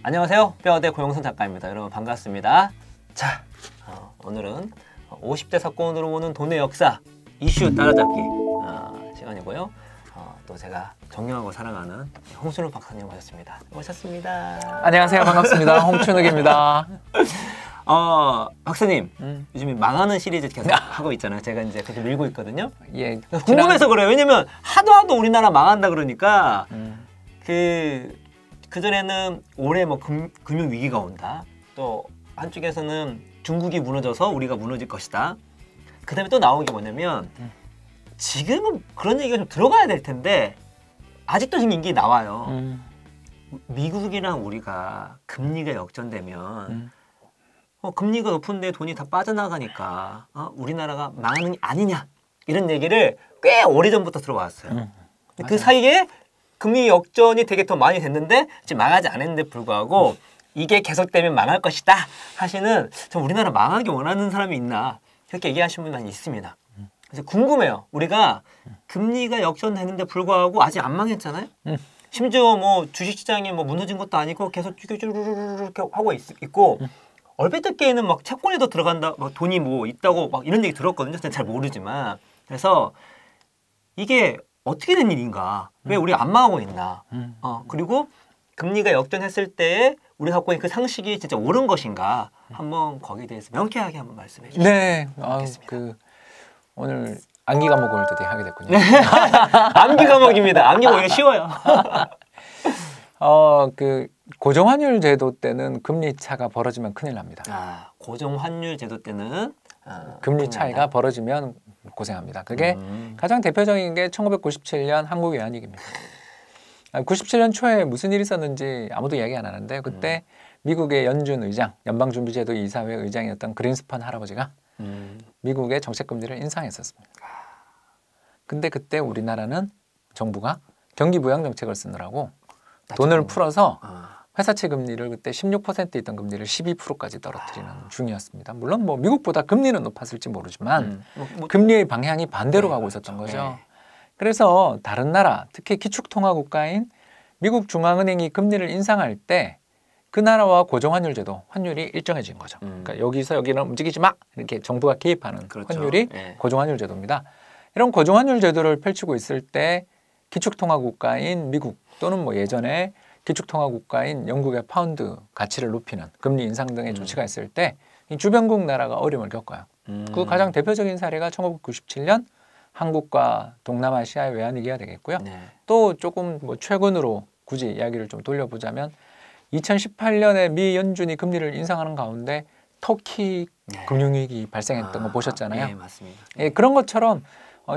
안녕하세요. 뼈대 고영선 작가입니다. 여러분 반갑습니다. 자, 오늘은 50대 사건으로 보는 돈의 역사 이슈 따라잡기 시간이고요. 또 제가 존경하고 사랑하는 홍순욱 박사님 모셨습니다. 모셨습니다. 안녕하세요. 반갑습니다. 홍춘욱입니다. 박사님, 요즘에 망하는 시리즈 계속 하고 있잖아요. 제가 이제 계속 밀고 있거든요. 예. 궁금해서 그래요. 왜냐면 하도 우리나라 망한다 그러니까 그전에는 올해 뭐 금융 위기가 온다. 또 한쪽에서는 중국이 무너져서 우리가 무너질 것이다. 그 다음에 또 나온 게 뭐냐면 지금은 그런 얘기가 좀 들어가야 될 텐데 아직도 지금 인기 나와요. 미국이랑 우리가 금리가 역전되면 금리가 높은데 돈이 다 빠져나가니까 우리나라가 망하는 게 아니냐 이런 얘기를 꽤 오래전부터 들어왔어요. 그 사이에 금리 역전이 되게 더 많이 됐는데 지금 망하지 않았는데 불구하고 이게 계속되면 망할 것이다 하시는 좀 우리나라 망하기 원하는 사람이 있나 그렇게 얘기하시는 분이 많이 있습니다. 그래서 궁금해요. 우리가 금리가 역전됐는데 불구하고 아직 안 망했잖아요. 심지어 뭐 주식시장이 뭐 무너진 것도 아니고 계속 이렇게 하고 있고 얼핏듣기에는 막 채권에도 들어간다, 막 돈이 뭐 있다고 막 이런 얘기 들었거든요. 저는 잘 모르지만 그래서 이게 어떻게 된 일인가? 왜 우리 안 망하고 있나? 그리고 금리가 역전했을 때 우리 갖고 있는 그 상식이 진짜 옳은 것인가? 한번 거기에 대해서 명쾌하게 한번 말씀해 주시면 네. 오늘 암기 과목을 드디어 하게 됐군요. 암기 과목입니다. 암기 과목이 쉬워요. 고정환율 제도 때는 금리 차가 벌어지면 큰일 납니다. 고정환율 제도 때는 금리 차이가 벌어지면 고생합니다. 그게 가장 대표적인 게 1997년 한국 외환위기입니다. 97년 초에 무슨 일이 있었는지 아무도 이야기 안 하는데 그때 미국의 연준 의장, 연방준비제도 이사회 의장이었던 그린스펀 할아버지가 미국의 정책금리를 인상했었습니다. 근데 그때 우리나라는 정부가 경기부양 정책을 쓰느라고 돈을 풀어서 회사채 금리를 그때 16% 있던 금리를 12%까지 떨어뜨리는 중이었습니다. 물론 뭐 미국보다 금리는 높았을지 모르지만 금리의 방향이 반대로 가고 있었던 거죠. 그래서 다른 나라, 특히 기축통화국가인 미국 중앙은행이 금리를 인상할 때 그 나라와 고정환율 제도, 환율이 일정해진 거죠. 그러니까 여기서 여기는 움직이지 마! 이렇게 정부가 개입하는 환율이 고정환율 제도입니다. 이런 고정환율 제도를 펼치고 있을 때 기축통화국가인 미국 또는 뭐 예전에 기축통화국가인 영국의 파운드 가치를 높이는 금리 인상 등의 조치가 있을 때 주변국 나라가 어려움을 겪어요. 그 가장 대표적인 사례가 1997년 한국과 동남아시아의 외환위기가 되겠고요. 또 조금 뭐 최근으로 굳이 이야기를 좀 돌려보자면 2018년에 미 연준이 금리를 인상하는 가운데 터키 금융위기 발생했던 거 보셨잖아요. 네, 맞습니다. 그런 것처럼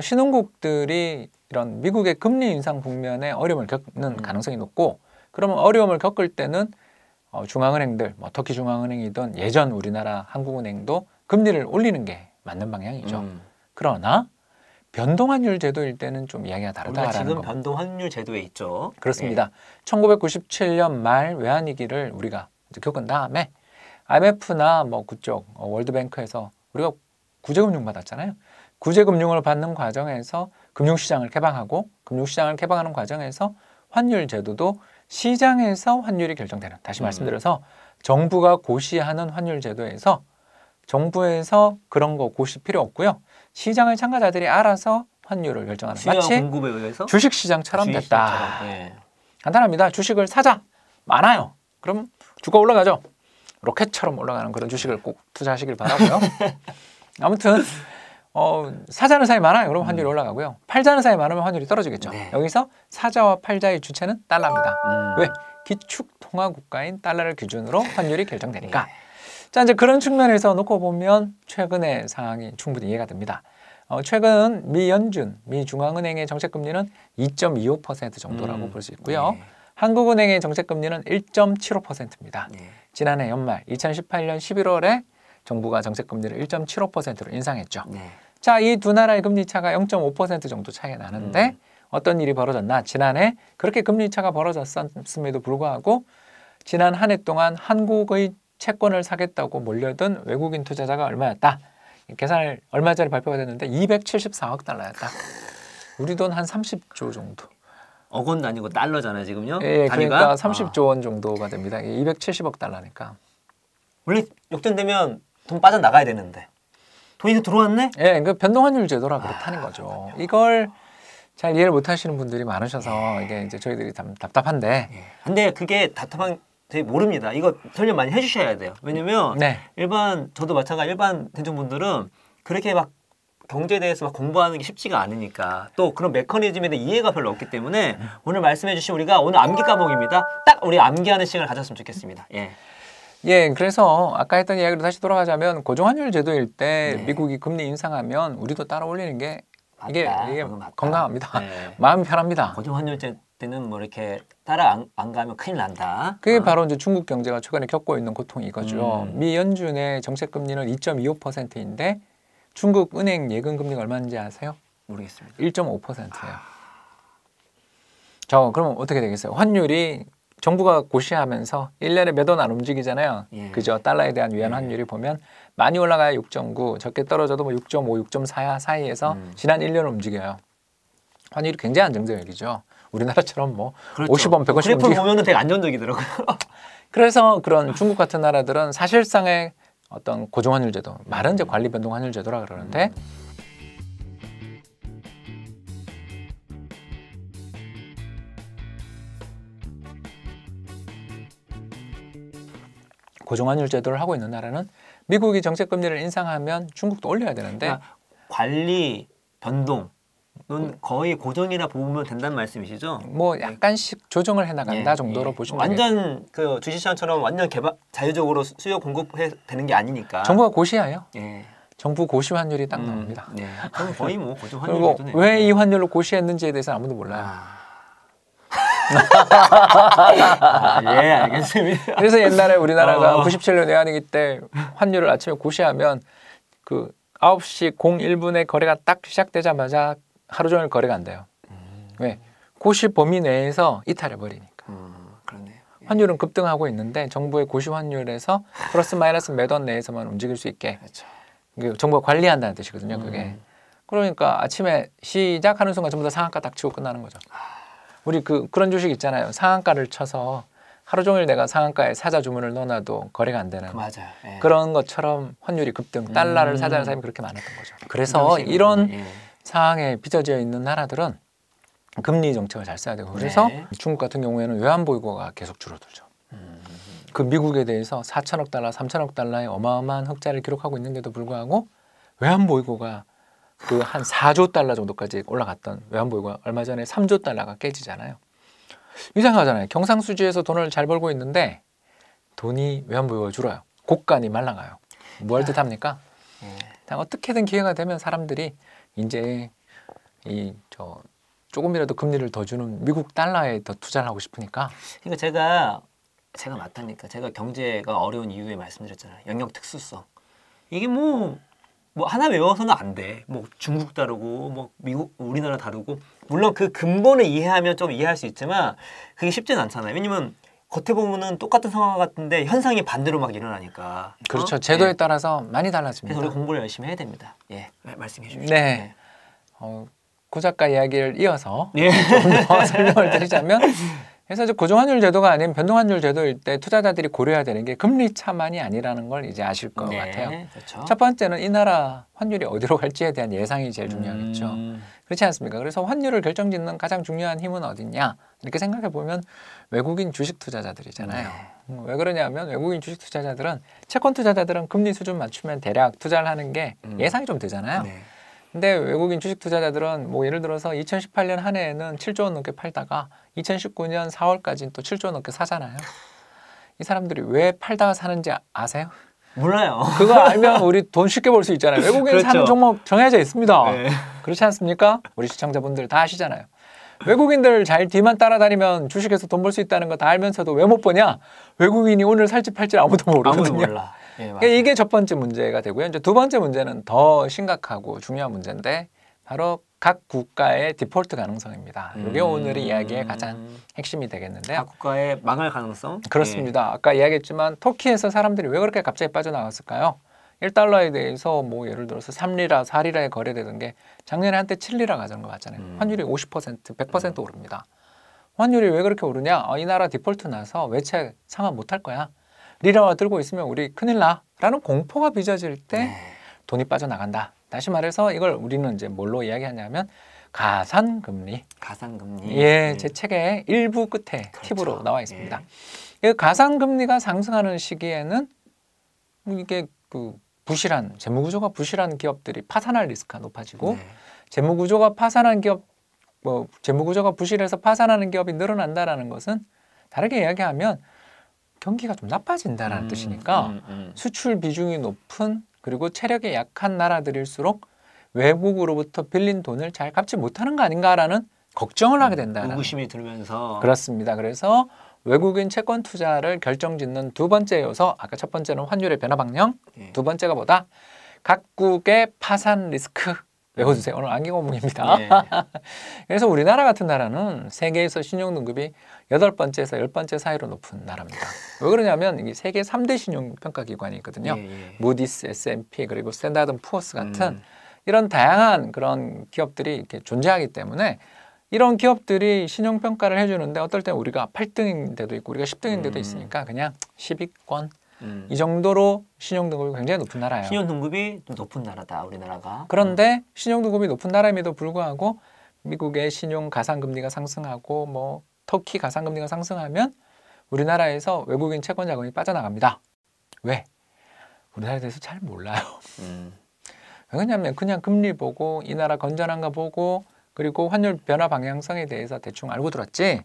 신흥국들이 이런 미국의 금리 인상 국면에 어려움을 겪는 가능성이 높고 그러면 어려움을 겪을 때는 중앙은행들, 뭐 터키 중앙은행이든 예전 우리나라 한국은행도 금리를 올리는 게 맞는 방향이죠. 그러나 변동환율 제도일 때는 좀 이야기가 다르다라는 거. 지금 변동환율 제도에 있죠. 그렇습니다. 1997년 말 외환위기를 우리가 이제 겪은 다음에 IMF나 뭐 그쪽 월드뱅크에서 우리가 구제금융 받았잖아요. 구제금융을 받는 과정에서 금융시장을 개방하고 금융시장을 개방하는 과정에서 환율 제도도 시장에서 환율이 결정되는, 다시 말씀드려서 정부가 고시하는 환율 제도에서 정부에서 그런 거 고시 필요 없고요. 시장의 참가자들이 알아서 환율을 결정하는, 마치 공급에 의해서? 주식시장처럼 됐다. 주식시장처럼, 간단합니다. 주식을 사자. 많아요. 그럼 주가 올라가죠. 로켓처럼 올라가는 그런 주식을 꼭 투자하시길 바라고요. 아무튼 사자는 사이 많아요. 그럼 환율이 올라가고요. 팔자는 사이 많으면 환율이 떨어지겠죠. 여기서 사자와 팔자의 주체는 달러입니다. 왜? 기축통화국가인 달러를 기준으로 환율이 결정되니까. 자, 이제 그런 측면에서 놓고 보면 최근의 상황이 충분히 이해가 됩니다. 최근 미 연준, 미 중앙은행의 정책금리는 2.25% 정도라고 볼 수 있고요. 한국은행의 정책금리는 1.75%입니다. 지난해 연말 2018년 11월에 정부가 정책금리를 1.75%로 인상했죠. 자, 이 두 나라의 금리 차가 0.5% 정도 차이가 나는데 어떤 일이 벌어졌나? 지난해 그렇게 금리 차가 벌어졌음에도 불구하고 지난 한 해 동안 한국의 채권을 사겠다고 몰려든 외국인 투자자가 얼마였다? 계산을 얼마 전에 발표가 됐는데 274억 달러였다. 우리 돈 한 30조 정도. 억 원도 아니고 달러잖아요, 지금요. 예, 단위가? 그러니까 30조 원 정도가 됩니다. 270억 달러니까. 원래 역전되면 돈 빠져나가야 되는데 돈이 들어왔네? 예, 그 변동환율 제도라 그렇다는 거죠. 이걸 잘 이해를 못 하시는 분들이 많으셔서 이게 이제 저희들이 답답한데. 예. 근데 그게 답답한 되게 모릅니다. 이거 설명 많이 해주셔야 돼요. 왜냐면 네. 저도 마찬가지 일반 대중분들은 그렇게 막 경제에 대해서 막 공부하는 게 쉽지가 않으니까 또 그런 메커니즘에 대해 이해가 별로 없기 때문에 오늘 말씀해 주신 우리가 오늘 암기 과목입니다. 딱 우리 암기하는 시간을 가졌으면 좋겠습니다. 예. 예, 그래서 아까 했던 이야기로 다시 돌아가자면 고정환율 제도일 때 네. 미국이 금리 인상하면 우리도 따라 올리는 게 이게 맞다. 건강합니다. 네. 마음이 편합니다. 고정환율제 때는 뭐 이렇게 따라 안 가면 큰일 난다. 그게 바로 이제 중국 경제가 최근에 겪고 있는 고통이 이거죠. 음. 미 연준의 정책 금리는 2.25%인데 중국 은행 예금 금리가 얼마인지 아세요? 모르겠습니다. 1.5%예요. 저 그러면 어떻게 되겠어요? 환율이 정부가 고시하면서 1년에 몇 원 안 움직이잖아요. 예. 그죠? 달러에 대한 위안 환율이 보면 많이 올라가야 6.9, 적게 떨어져도 뭐 6.5, 6.4 사이에서 지난 1년을 움직여요. 환율이 굉장히 안정적이죠. 우리나라처럼 뭐 그렇죠. 50원, 150원 그래프 움직여. 보면은 되게 안정적이더라고요. 그래서 그런 중국 같은 나라들은 사실상의 어떤 고정환율 제도, 말은 이제 관리 변동 환율 제도라 그러는데 고정환율 제도를 하고 있는 나라는 미국이 정책 금리를 인상하면 중국도 올려야 되는데 그러니까 관리 변동은 거의 고정이라 보면 된다는 말씀이시죠? 뭐 약간씩 조정을 해나간다 예, 정도로 예. 보시면 되겠죠. 완전 그 주식시장처럼 완전 자유적으로 수요 공급해 되는 게 아니니까. 정부가 고시해요. 예. 정부 고시 환율이 딱 나옵니다. 네. 그럼 거의 뭐 고정 그리고 환율이네. 왜 이 환율로 고시했는지에 대해서 아무도 몰라요. 예, 알겠습니다. 그래서 옛날에 우리나라가 97년 외환위기 때 환율을 아침에 고시하면 그 9시 01분에 거래가 딱 시작되자마자 하루 종일 거래가 안 돼요. 왜? 고시 범위 내에서 이탈해 버리니까. 그러네요. 예. 환율은 급등하고 있는데 정부의 고시 환율에서 플러스 마이너스 몇 원 내에서만 움직일 수 있게 그렇죠. 정부가 관리한다는 뜻이거든요. 그게. 그러니까 아침에 시작하는 순간 전부 다 상한가 딱 치고 끝나는 거죠. 우리 그런 주식 있잖아요. 상한가를 쳐서 하루 종일 내가 상한가에 사자 주문을 넣어놔도 거래가 안 되는 맞아요. 예. 그런 것처럼 환율이 급등, 달러를 사자는 사람이 그렇게 많았던 거죠. 그래서 이런 예. 상황에 빚어져 있는 나라들은 금리 정책을 잘 써야 되고 그래서 네. 중국 같은 경우에는 외환보유고가 계속 줄어들죠. 그 미국에 대해서 4천억 달러, 3천억 달러의 어마어마한 흑자를 기록하고 있는데도 불구하고 외환보유고가 그 한 4조 달러 정도까지 올라갔던 외환보유고가 얼마 전에 3조 달러가 깨지잖아요. 이상하잖아요. 경상수지에서 돈을 잘 벌고 있는데 돈이 외환보유고가 줄어요. 곡간이 말라가요. 뭐 할 듯 합니까? 어떻게든 기회가 되면 사람들이 이제 조금이라도 금리를 더 주는 미국 달러에 더 투자를 하고 싶으니까. 그러니까 제가 맞다니까 제가 경제가 어려운 이유에 말씀드렸잖아요. 영역 특수성. 이게 뭐 하나 외워서는 안 돼. 뭐 중국 다르고 뭐 미국 우리나라 다르고 물론 그 근본을 이해하면 좀 이해할 수 있지만 그게 쉽지는 않잖아요. 왜냐면 겉에 보면은 똑같은 상황 같은데 현상이 반대로 막 일어나니까. 그렇죠. 제도에 예. 따라서 많이 그래서 달라집니다. 우리 공부를 열심히 해야 됩니다. 예, 말씀해 주십시오. 네. 고 작가 이야기를 이어서 예. 좀 더 설명을 드리자면 그래서 이제 고정환율 제도가 아닌 변동환율 제도일 때 투자자들이 고려해야 되는 게 금리 차만이 아니라는 걸 이제 아실 것 네, 같아요. 그렇죠. 첫 번째는 이 나라 환율이 어디로 갈지에 대한 예상이 제일 중요하겠죠. 그렇지 않습니까? 그래서 환율을 결정짓는 가장 중요한 힘은 어디냐 이렇게 생각해 보면 외국인 주식 투자자들이잖아요. 왜 그러냐면 외국인 주식 투자자들은 채권 투자자들은 금리 수준 맞추면 대략 투자를 하는 게 예상이 좀 되잖아요. 네. 근데 외국인 주식 투자자들은 뭐 예를 들어서 2018년 한 해에는 7조 원 넘게 팔다가 2019년 4월까지는 또 7조 원 넘게 사잖아요. 이 사람들이 왜 팔다가 사는지 아세요? 몰라요. 그거 알면 우리 돈 쉽게 벌 수 있잖아요. 외국인 그렇죠. 사는 종목 정해져 있습니다. 네. 그렇지 않습니까? 우리 시청자분들 다 아시잖아요. 외국인들 잘 뒤만 따라다니면 주식에서 돈 벌 수 있다는 거 다 알면서도 왜 못 버냐? 외국인이 오늘 살지 팔지 아무도 모르거든요. 아무도 몰라. 예, 그러니까 이게 첫 번째 문제가 되고요. 이제 두 번째 문제는 더 심각하고 중요한 문제인데 바로 각 국가의 디폴트 가능성입니다. 이게 오늘의 이야기의 가장 핵심이 되겠는데요. 각 국가의 망할 가능성? 그렇습니다. 아까 이야기했지만 터키에서 사람들이 왜 그렇게 갑자기 빠져나갔을까요? 1달러에 대해서 뭐 예를 들어서 3리라, 4리라에 거래되던 게 작년에 한때 7리라 가던 거 맞잖아요. 환율이 50%, 100% 오릅니다. 환율이 왜 그렇게 오르냐? 이 나라 디폴트 나서 외채 상환 못할 거야. 리라화 들고 있으면 우리 큰일 나. 라는 공포가 빚어질 때 돈이 빠져나간다. 다시 말해서 이걸 우리는 이제 뭘로 이야기하냐면 가산금리. 가산금리. 예, 제 책의 일부 끝에 그렇죠. 팁으로 나와 있습니다. 이 가산금리가 상승하는 시기에는 이게 그 부실한 재무구조가 부실한 기업들이 파산할 리스크가 높아지고 재무구조가 파산한 기업 재무구조가 부실해서 파산하는 기업이 늘어난다라는 것은 다르게 이야기하면 경기가 좀 나빠진다라는 뜻이니까 수출 비중이 높은 그리고 체력이 약한 나라들일수록 외국으로부터 빌린 돈을 잘 갚지 못하는 거 아닌가라는 걱정을 하게 된다는 의구심이 들면서 그렇습니다. 그래서 외국인 채권 투자를 결정짓는 두 번째 요소, 아까 첫 번째는 환율의 변화 방향, 두 번째가 뭐다? 각국의 파산 리스크. 외워주세요. 오늘 암기 공부입니다. 그래서 우리나라 같은 나라는 세계에서 신용등급이 8번째에서 10번째 사이로 높은 나라입니다. 왜 그러냐면 이게 세계 3대 신용평가기관이 있거든요. 무디스, S&P 그리고 스탠다드 & 푸어스 같은 이런 다양한 그런 기업들이 이렇게 존재하기 때문에 이런 기업들이 신용평가를 해주는데 어떨 때 우리가 8등인 데도 있고 우리가 10등인 데도 있으니까 그냥 10위권 이 정도로 신용등급이 굉장히 높은 나라예요. 신용등급이 좀 높은 나라다, 우리나라가. 그런데 신용등급이 높은 나라임에도 불구하고 미국의 신용 가산금리가 상승하고 뭐 터키 가산금리가 상승하면 우리나라에서 외국인 채권 자금이 빠져나갑니다. 왜? 우리나라에 대해서 잘 몰라요. 왜냐하면 그냥 금리 보고 이 나라 건전한가 보고 그리고 환율 변화 방향성에 대해서 대충 알고 들었지.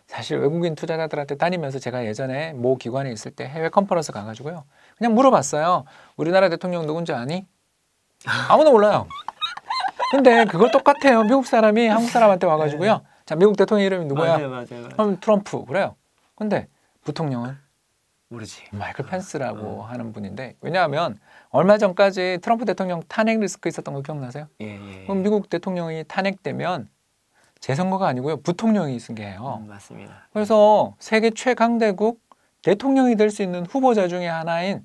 사실 외국인 투자자들한테 다니면서 제가 예전에 모 기관에 있을 때 해외 컨퍼런스 가가지고요. 그냥 물어봤어요. 우리나라 대통령 누군지 아니? 아무도 몰라요. 근데 그걸 똑같아요. 미국 사람이 한국 사람한테 와가지고요. 자, 미국 대통령 이름이 누구야? 맞아요. 그럼 트럼프. 그래요. 근데 부통령은? 모르지. 마이클 펜스라고 하는 분인데 왜냐하면 얼마 전까지 트럼프 대통령 탄핵 리스크 있었던 거 기억나세요? 그럼 미국 대통령이 탄핵되면 재선거가 아니고요. 부통령이 승계해요. 맞습니다. 그래서 세계 최강대국 대통령이 될 수 있는 후보자 중에 하나인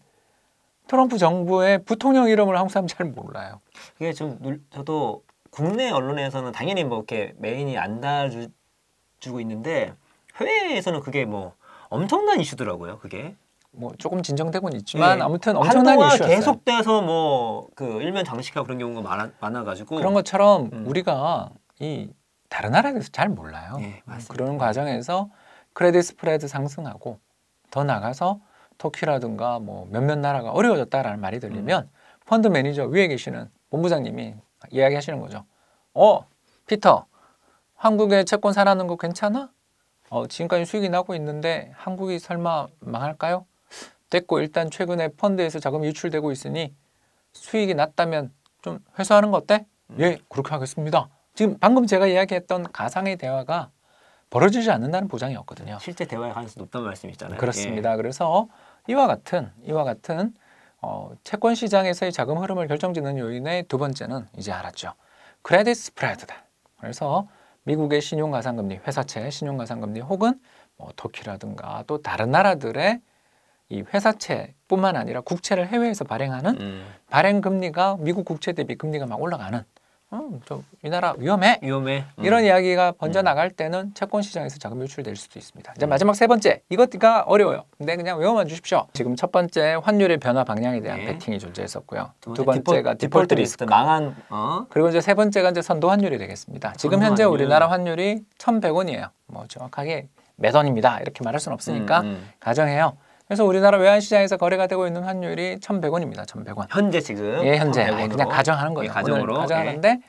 트럼프 정부의 부통령 이름을 한국 사람 잘 몰라요. 그게 좀 저도 국내 언론에서는 당연히 뭐 이렇게 메인이 안 달아주고 있는데 해외에서는 그게 뭐 엄청난 이슈더라고요. 그게 뭐 조금 진정되고는 있지만 아무튼 엄청난 이슈였어요. 계속돼서 뭐 그 일면 장식하고 그런 경우가 많아가지고 그런 것처럼 우리가 이 다른 나라에 대해서 잘 몰라요. 그런 과정에서 크레딧 스프레드 상승하고 더 나가서 터키라든가 뭐 몇몇 나라가 어려워졌다라는 말이 들리면 펀드 매니저 위에 계시는 본부장님이 이야기하시는 거죠. 피터, 한국에 채권 사라는 거 괜찮아? 지금까지 수익이 나고 있는데 한국이 설마 망할까요? 됐고 일단 최근에 펀드에서 자금이 유출되고 있으니 수익이 났다면 좀 회수하는 거 어때? 예, 그렇게 하겠습니다. 지금 방금 제가 이야기했던 가상의 대화가 벌어지지 않는다는 보장이 없거든요. 실제 대화의 가능성이 높다는 말씀이잖아요. 그렇습니다. 그래서 이와 같은 채권 시장에서의 자금 흐름을 결정짓는 요인의 두 번째는 이제 알았죠. 크레딧 스프레드다. 그래서 미국의 신용가산금리, 회사채 신용가산금리 혹은 뭐 터키라든가 또 다른 나라들의 이 회사채뿐만 아니라 국채를 해외에서 발행하는 발행 금리가 미국 국채 대비 금리가 막 올라가는 이 나라 위험해. 이런 이야기가 번져 나갈 때는 채권 시장에서 자금 유출될 수도 있습니다. 이제 마지막 세 번째, 이것가 어려워요. 근데 그냥 외워만 주십시오. 지금 첫 번째 환율의 변화 방향에 대한 베팅이 존재했었고요. 두 번째가 디폴트 리스크, 망한. 그리고 이제 세 번째가 이제 선도 환율이 되겠습니다. 지금 현재 우리나라 환율이 1,100원이에요. 뭐 정확하게 몇 원입니다. 이렇게 말할 수는 없으니까 가정해요. 그래서 우리나라 외환시장에서 거래가 되고 있는 환율이 1,100원입니다. 1,100원. 현재 지금? 예, 현재. 그냥 가정하는 거예요. 가정으로. 가정하는데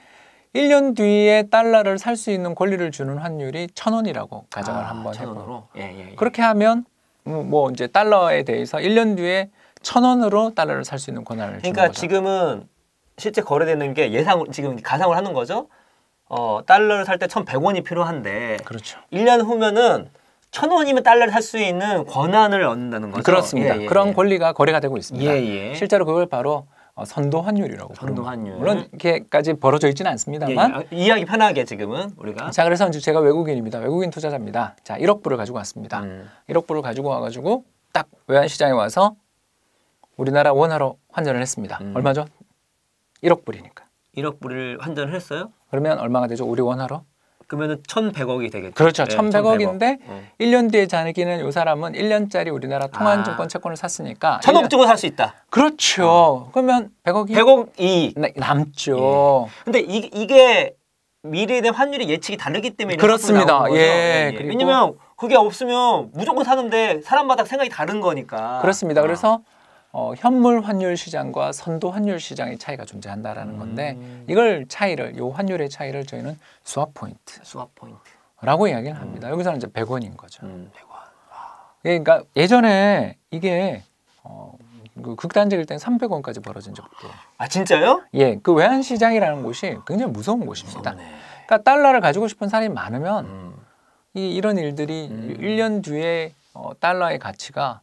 1년 뒤에 달러를 살 수 있는 권리를 주는 환율이 1,000원이라고 가정을 한번 해보고. 그렇게 하면 뭐 이제 달러에 대해서 1년 뒤에 1,000원으로 달러를 살 수 있는 권한을 주는 거죠. 지금은 실제 거래되는 게 지금 가상을 하는 거죠. 달러를 살 때 1,100원이 필요한데 그렇죠. 1년 후면은 1,000원이면 달러를 살 수 있는 권한을 얻는다는 거죠. 그렇습니다. 그런 권리가 거래가 되고 있습니다. 실제로 그걸 바로 선도 환율이라고 선도 환율. 물론 이렇게까지 벌어져 있지는 않습니다만 이해하기 편하게 지금은 우리가. 자, 그래서 이제 제가 외국인입니다. 외국인 투자자입니다. 자, 1억 불을 가지고 왔습니다. 1억 불을 가지고 와가지고 딱 외환시장에 와서 우리나라 원화로 환전을 했습니다. 얼마죠? 1억 불이니까. 1억 불을 환전을 했어요? 그러면 얼마가 되죠? 우리 원화로? 그러면은 1,100억이 되겠죠. 그렇죠. 네, 1,100억인데 1,100억. 1년 뒤에 자기는 이 사람은 1년짜리 우리나라 통한증권 채권을 샀으니까 1,000억 주고 살 수 있다. 그렇죠. 그러면 100억이 100억 이익. 남죠. 근데 이게 미래에 대한 환율의 예측이 다르기 때문에 그렇습니다. 거죠. 예. 그리고 왜냐면 그게 없으면 무조건 사는데 사람마다 생각이 다른 거니까. 그렇습니다. 그래서 현물 환율 시장과 선도 환율 시장의 차이가 존재한다라는 건데 이걸 차이를 요 환율의 차이를 저희는 스왑 포인트. 스왑 포인트. 라고 이야기를 합니다. 여기서는 이제 100원인 거죠. 100원. 그러니까 예전에 이게 그 극단적일 땐 300원까지 벌어진 적도. 아 진짜요? 예, 그 외환 시장이라는 곳이 굉장히 무서운 곳입니다. 무섭네. 그러니까 달러를 가지고 싶은 사람이 많으면 이런 일들이 1년 뒤에 달러의 가치가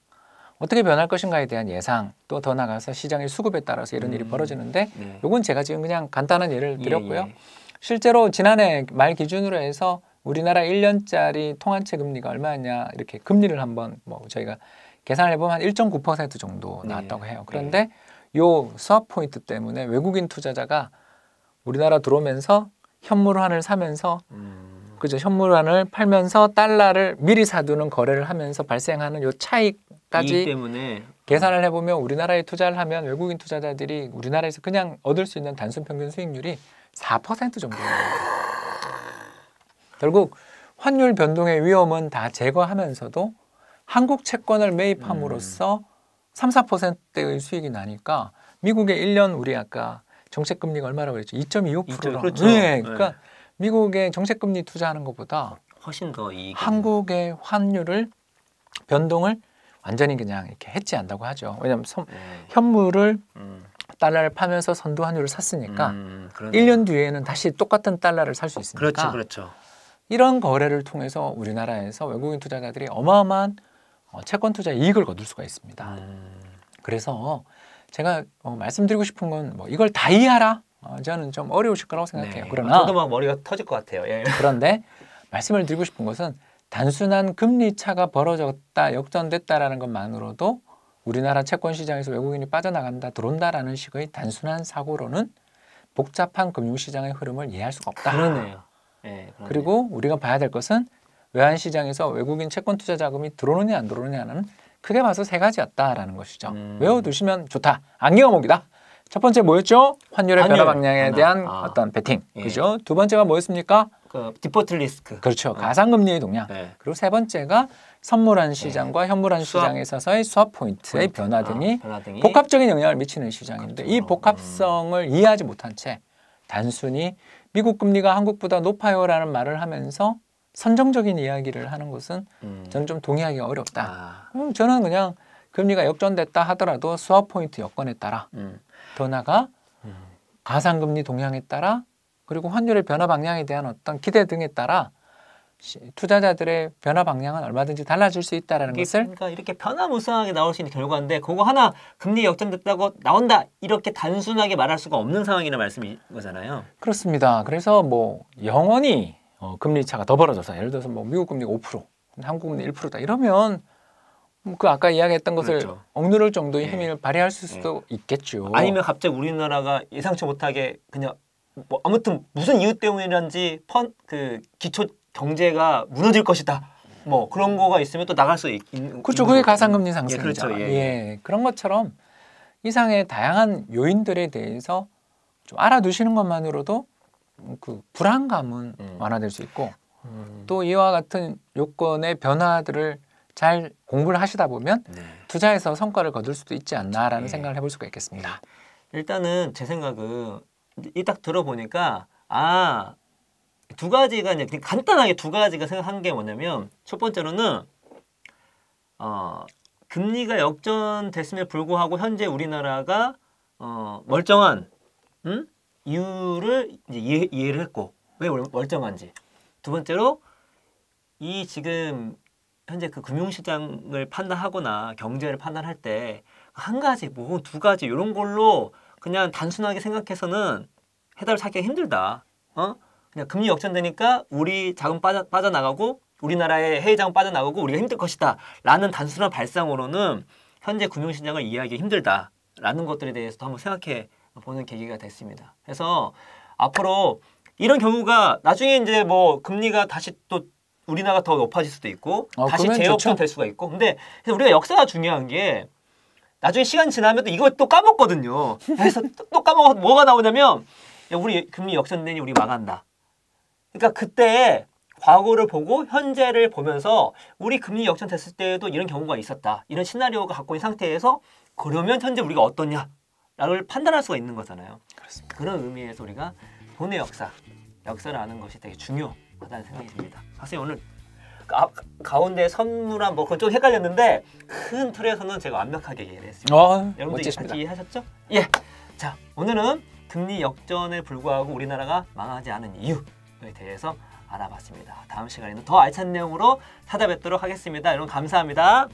어떻게 변할 것인가에 대한 예상 또 더 나가서 시장의 수급에 따라서 이런 일이 벌어지는데 네. 요건 제가 지금 그냥 간단한 예를 드렸고요. 예. 실제로 지난해 말 기준으로 해서 우리나라 1년짜리 통한채 금리가 얼마냐 이렇게 금리를 한번 뭐 저희가 계산을 해보면 한 1.9% 정도 나왔다고 해요. 그런데 요 스왑 포인트 때문에 외국인 투자자가 우리나라 들어오면서 현물환을 사면서 그죠? 현물환을 팔면서 달러를 미리 사두는 거래를 하면서 발생하는 요 차이까지 때문에 계산을 해보면 우리나라에 투자를 하면 외국인 투자자들이 우리나라에서 그냥 얻을 수 있는 단순 평균 수익률이 4% 정도입니다. 결국 환율 변동의 위험은 다 제거하면서도 한국 채권을 매입함으로써 3, 4%의 수익이 나니까 미국의 1년 우리 아까 정책금리가 얼마라고 그랬죠? 2.25%라. 그렇죠. 네, 그러니까 미국의 정책금리 투자하는 것보다 훨씬 더 이익이 한국의 환율을 변동을 완전히 그냥 이렇게 해지한다고 하죠. 왜냐하면 현물을 달러를 파면서 선도 환율을 샀으니까 1년 뒤에는 다시 똑같은 달러를 살 수 있으니까 그렇죠, 그렇죠. 이런 거래를 통해서 우리나라에서 외국인 투자자들이 어마어마한 채권 투자 이익을 거둘 수가 있습니다. 그래서 제가 말씀드리고 싶은 건 뭐 이걸 다 이해하라? 저는 좀 어려우실 거라고 생각해요. 네. 그러나 저도 막 머리가 터질 것 같아요. 예. 그런데 말씀을 드리고 싶은 것은 단순한 금리 차가 벌어졌다, 역전됐다라는 것만으로도 우리나라 채권 시장에서 외국인이 빠져나간다, 들어온다라는 식의 단순한 사고로는 복잡한 금융시장의 흐름을 이해할 수가 없다. 그러네요. 네, 그러네요. 그리고 우리가 봐야 될 것은 외환 시장에서 외국인 채권 투자 자금이 들어오느냐 안 들어오느냐는 크게 봐서 세 가지였다라는 것이죠. 외워두시면 좋다. 안경어목이다. 첫 번째 뭐였죠? 환율의 변화 방향에 대한 어떤 베팅. 예. 그죠? 두 번째가 뭐였습니까? 그 디포트 리스크. 그렇죠. 가상금리의 동향. 네. 그리고 세 번째가 선물환 시장과 현물환 시장에 있어서의 스왑 포인트의 변화 등이 복합적인 영향을 미치는 시장인데 이 복합성을 이해하지 못한 채 단순히 미국 금리가 한국보다 높아요라는 말을 하면서 선정적인 이야기를 하는 것은 저는 좀 동의하기가 어렵다. 저는 그냥 금리가 역전됐다 하더라도 스왑 포인트 여건에 따라 더 나아가 가상금리 동향에 따라 그리고 환율의 변화 방향에 대한 어떤 기대 등에 따라 투자자들의 변화 방향은 얼마든지 달라질 수 있다는 것을 그러니까 이렇게 변화무쌍하게 나올 수 있는 결과인데 그거 하나 금리 역전됐다고 나온다 이렇게 단순하게 말할 수가 없는 상황이라는 말씀인 거잖아요. 그렇습니다. 그래서 뭐 영원히 금리 차가 더 벌어져서 예를 들어서 뭐 미국 금리가 5%, 한국 금리 1%다 이러면 그 아까 이야기했던 것을 그렇죠. 억누를 정도의 힘을 발휘할 수도 있겠죠. 아니면 갑자기 우리나라가 예상치 못하게 그냥 뭐 아무튼 무슨 이유 때문이란지 그 기초 경제가 무너질 것이다. 뭐 그런 거가 있으면 또 나갈 수 있는 그렇죠. 그게 가상금리 상승이죠. 그렇죠. 예. 그런 것처럼 이상의 다양한 요인들에 대해서 좀 알아두시는 것만으로도 그 불안감은 완화될 수 있고 또 이와 같은 요건의 변화들을 잘 공부를 하시다 보면 투자에서 성과를 거둘 수도 있지 않나라는 생각을 해볼 수가 있겠습니다. 일단은 제 생각은 이 딱 들어보니까 두 가지가 그냥 간단하게 두 가지가 생각한 게 뭐냐면 첫 번째로는 금리가 역전됐음에도 불구하고 현재 우리나라가 멀쩡한 이유를 이제 이해를 했고 왜 멀쩡한지 두 번째로 이 지금 현재 그 금융시장을 판단하거나 경제를 판단할 때 한 가지 뭐 두 가지 이런 걸로 그냥 단순하게 생각해서는 해답을 찾기가 힘들다. 그냥 금리 역전되니까 우리 자금 빠져나가고 우리나라의 해외 자금 빠져나가고 우리가 힘들 것이다 라는 단순한 발상으로는 현재 금융시장을 이해하기 힘들다 라는 것들에 대해서도 한번 생각해 보는 계기가 됐습니다. 그래서 앞으로 이런 경우가 나중에 이제 뭐 금리가 다시 또 우리나라가 더 높아질 수도 있고 다시 그러면 재역전 좋죠. 될 수가 있고 근데 우리가 역사가 중요한 게 나중에 시간 지나면 또 이걸 또 까먹거든요. 그래서 또 까먹어 뭐가 나오냐면 야, 우리 금리 역전되니 우리 망한다. 그러니까 그때 과거를 보고 현재를 보면서 우리 금리 역전됐을 때에도 이런 경우가 있었다. 이런 시나리오가 갖고 있는 상태에서 그러면 현재 우리가 어떠냐를 판단할 수가 있는 거잖아요. 그렇습니다. 그런 의미에서 우리가 돈의 역사를 아는 것이 되게 중요하다는 생각이 듭니다. 선생님 오늘 가운데 선물한 뭐 그건 좀 헷갈렸는데 큰 틀에서는 제가 완벽하게 이해를 했습니다. 여러분들 멋지십니다. 같이 이해하셨죠? 예. 자, 오늘은 금리 역전에 불구하고 우리나라가 망하지 않은 이유에 대해서 알아봤습니다. 다음 시간에는 더 알찬 내용으로 찾아뵙도록 하겠습니다. 여러분 감사합니다.